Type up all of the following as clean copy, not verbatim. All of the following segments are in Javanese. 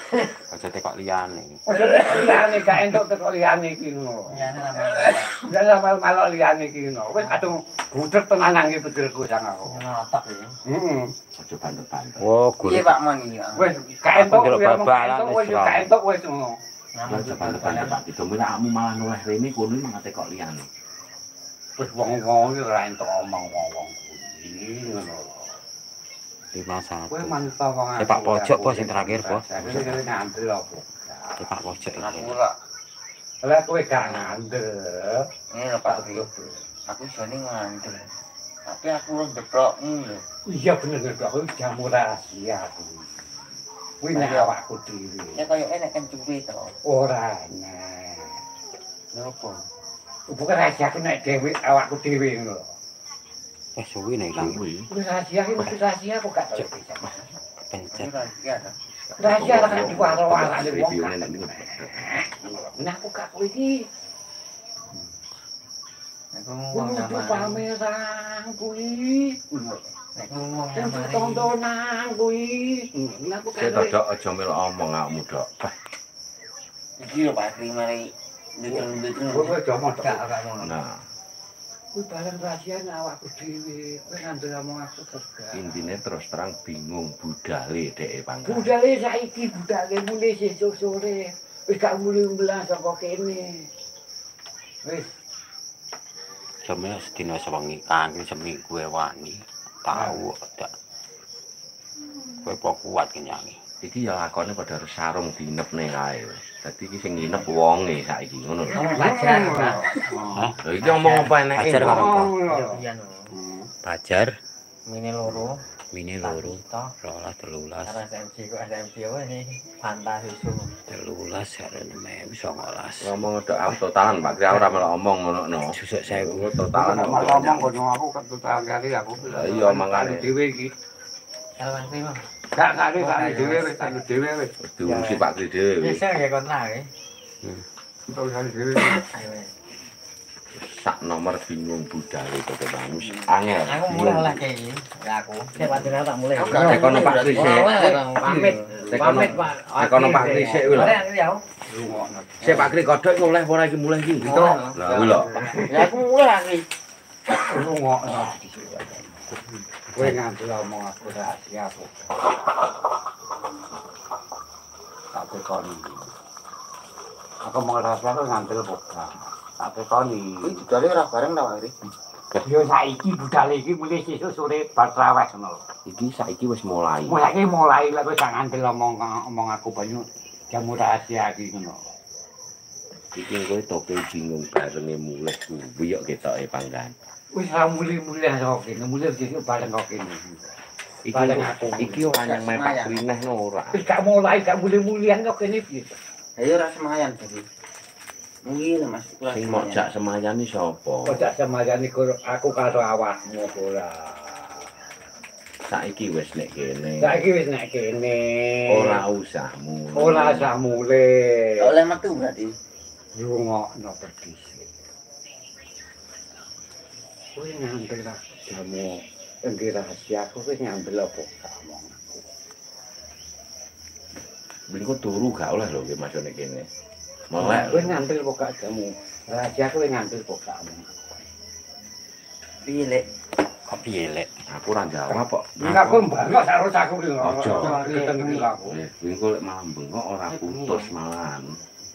Aja tekok liyane. Aja tekok liyane gak entuk tekok liyane iki ngono. Ya malok liyane iki ngono. Wis kadung butek tenanan iki bedilku sang aku. Ngotak ya. Heeh. Aja banter-banter. Oh, Piye Pak Mon iki? Wis gak entuk wis gak entuk wis ngono. Aja banter-banter Pak Didomil kamu malah noleh rene kono mang tekok liyane. Wis wong-wong iki ora entuk omong wong-wong kuwi ngono. 5-1. Kowe mantap wong. Sepak pojok bos yang terakhir bos. Iki ngandel apa? Sepak pojok Aku iki. ora. Lah kowe gak ngandel. Ini lho Pak Rio. Aku jane ngandel. Tapi aku ora ndeprokmu lho. Iya bener lho aku jamu rahasia kuwi. Kuwi nek awakku dhewe. Ya kaya enek kencure to. Ora enek. Napa? Bukan rahasia aku nek dhewe awakku dhewe ngono. Suwi nek iki. Kuwi rahasia iki mesti rahasia kok gak tau bisa. Pencet. Rahasia kan diwaro-warane wong. Reviewnya nek niku. Nah aku gak kowe iki. Aku ngomong Kudu sama. pameran kuwi. Nek ngomong Kudu sama. tontonan kuwi. Nah aku Saya gak dok aja melu omong awakmu dok. Iki lho Pak Rio mari ndut-ndut. kowe jomo tok. Gak ngono. Nah, Kuwi barang rahasia awakku dhewe. Kowe ngandel omong aku tegak. intine terus terang bingung budale dheke pangkat. Budale saiki budale mulai sesuk sore. Wis gak mulai mbelas saka kene. Wis Jamnya sedina sewengi kangking seminggu wani. Tahu dak. Kowe po kuat kenyangi. Iki ya lakone padha harus sarung dinepne kae. Dadi iki sing nginep wonge saiki ngono lho. Pacar. Hah? Lha iki omong apa eneke? Pacar karo apa? Iya no. Pajar, Mini loro. mini loro, Toh. 12, 13, Karena SMC kok SMC apa ini fantasi su. 13, 19. Ngomong dok aku totalan Pak Kri ora melok omong ngono no. Susuk 1000. Totalan ngomong kono aku ketutan kali aku. Lah iya mangane. Dhewe iki. Salah sih Bang. Gak kali kali dhewe wis anu dhewe wis. Diurusi Pak Kri dhewe. Bisa ya kontak ya. Untuk kali dhewe. Ayo. Sak nomor bingung budale kok manus angel. Aku mulai lah kayak ini. Ya aku. Siapa tidak tak mulai. Nek kono Pak Kri sik. Pamit. Pamit Pak. Nek kono Pak Kri sik kuwi lho. Ora ya. Rungokno. Sik Pak Kri kodhok mulai ora iki mulai iki. Gitu. Lah kuwi lho. Ya aku mulai lagi. Rungokno. Kowe ngandel omong aku rahasia aku. Tak tekoni. Aku mau rahasia aku ngandel bukan. Tak tekoni. Kuwi budale ora bareng ta Pak Ri? Yo saiki budal iki mulai sesuk sore bar traweh ngono. Iki saiki wis mulai. Mulai lah kowe gak ngandel omong aku banyu jamu rahasia iki ngono. Iki kowe toke bingung barenge mulih kuwi kok ketoke pangkat. Wis ra mulih-mulih kok kene, mulih sesuk bareng kok kene. Iki ora nang Pak Kri neh no ora. Wis gak mulai, gak mulih-mulihan kok kene piye. Ayo ora semayan tadi. Mungkin Mas. Sing mojak semayani sapa? Kok semayani aku karo awakmu ora. Saiki wis nek kene. Saiki wis nek kene. Ora usah mulih. Ora usah mulih. Oleh metu berarti. Rungokno pedhis. Kowe ngambil jamu enggih rahasia aku kowe ngambil apa omong aku. Bingko turu gak oleh lho nggih masuk nek kene. Melek. Kowe ngambil kok gak jamu. Rahasia kowe ngambil kok gak omong. Piye lek? Kok piye lek? Aku ora jawab kok. Enggak kowe mbangok harus aku iki. Aja. Ketemu aku. Bingko lek malah bengok ora putus malahan.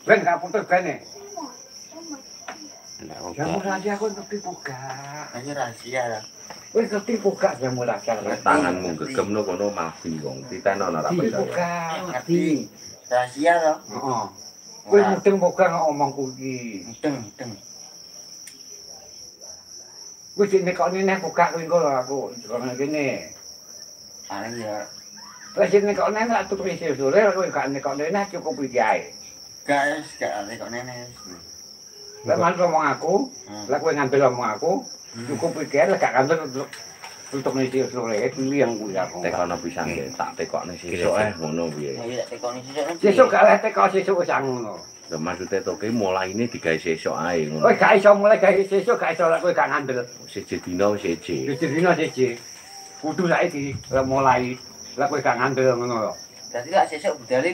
Ben gak putus bene. Nek Jamu ora rahasia kowe ngerti buka. Ini rahasia lah. Wis ngerti buka jamu rahasia. Nek tanganmu gegem no kono malah bingung. Titeno ora percaya. Buka. Ngerti. Rahasia loh. Heeh. Kowe mudeng buka ngomong kuwi. Deng. Wis nekone nek buka kuwi engko aku kono kene. Paling ya. Lah sing nekone nek tuku isi sore kowe gak nekone nek cukup iki ae. Guys, gak ada kok nenek. Lah man ngomong aku, lah kowe ngambil omong aku, cukup iki ae lah gak ngambil tutup isi sore iki yang kuwi aku. Tekono pisan nggih, tak tekokne sesuk ngono piye. Ya tak tekoni sesuk. Sesuk gak lek teko sesuk wis ngono. Lha maksude toke mulaine digawe sesuk ae ngono. Kowe gak iso mulai gawe sesuk gak iso lek kowe gak ngandel. Siji dina wis siji. Wis dina siji. Kudu saiki mulai lek kowe gak ngandel ngono lho. Berarti lek sesuk budale